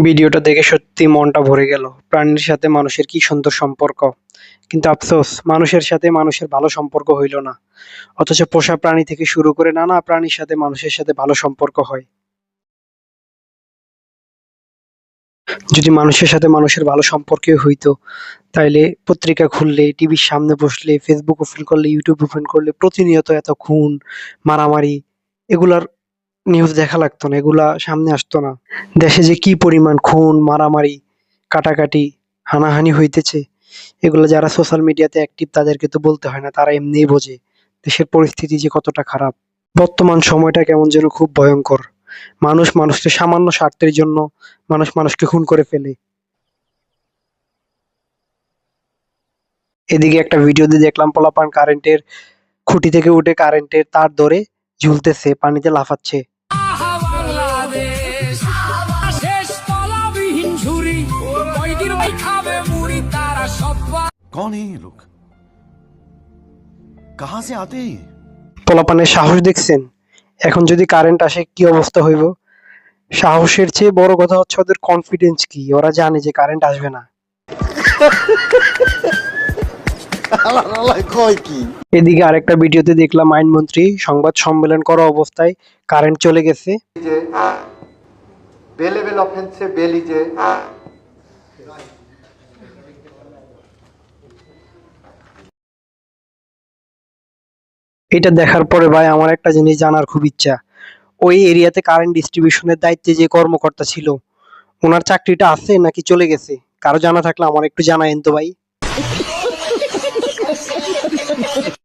ভিডিওটা দেখে সত্যি মনটা ভরে গেল। প্রাণীর সাথে মানুষের কি সুন্দর সম্পর্ক। কিন্তু আফসোস মানুষের সাথে মানুষের ভালো সম্পর্ক হইল না। অথচ পোষা প্রাণী থেকে শুরু করে নানা প্রাণীর সাথে মানুষের সাথে ভালো সম্পর্ক হয়। যদি মানুষের সাথে মানুষের ভালো সম্পর্কই হইতো, তাইলে পত্রিকা খুললে, টিভির সামনে বসলে, ফেসবুক ওপেন করলে, ইউটিউব ওপেন করলে প্রতিনিয়ত এত খুন, মারামারি এগুলার নিউজ দেখা লাগতো না, এগুলা সামনে আসতো না। দেশে যে কি পরিমাণ খুন, মারামারি, কাটাকাটি, হানাহানি হইতেছে, এগুলো যারা সোশ্যাল মিডিয়াতে অ্যাক্টিভ তাদেরকে তো বলতে হয় না, তারা এমনিই বোঝে দেশের পরিস্থিতি যে কতটা খারাপ। বর্তমান সময়টা কেমন যেন খুব ভয়ঙ্কর। মানুষ মানুষকে সামান্য স্বার্থের জন্য মানুষ মানুষকে খুন করে ফেলে। এদিকে একটা ভিডিওতে দেখলাম পোলাপান কারেন্টের খুঁটি থেকে উঠে কারেন্টের তার ধরে ঝুলতেছে, পানিতে লাফাচ্ছে। कौन है ये लोग? कहां से आते हैं ये? পোলাপানের সাহস দেখছেন? এখন যদি কারেন্ট আসে কি অবস্থা হইব? সাহসের চেয়ে বড় কথা হচ্ছে ওদের কনফিডেন্স কি, ওরা জানে যে কারেন্ট আসবে না। এদিকে আরেকটা ভিডিওতে দেখলাম আইনমন্ত্রী সংবাদ সম্মেলন করা অবস্থায় কারেন্ট চলে গেছে। বেলেবেল অফেন্সে বেলিজে এটা দেখার পরে ভাই আমার একটা জিনিস জানার খুব ইচ্ছা, ওই এরিয়াতে কারেন্ট ডিস্ট্রিবিউশনের দায়িত্বে যে কর্মকর্তা ছিল ওনার চাকরিটা আছে নাকি চলে গেছে? কারো জানা থাকলে আমার একটু জানায়েন তো ভাই।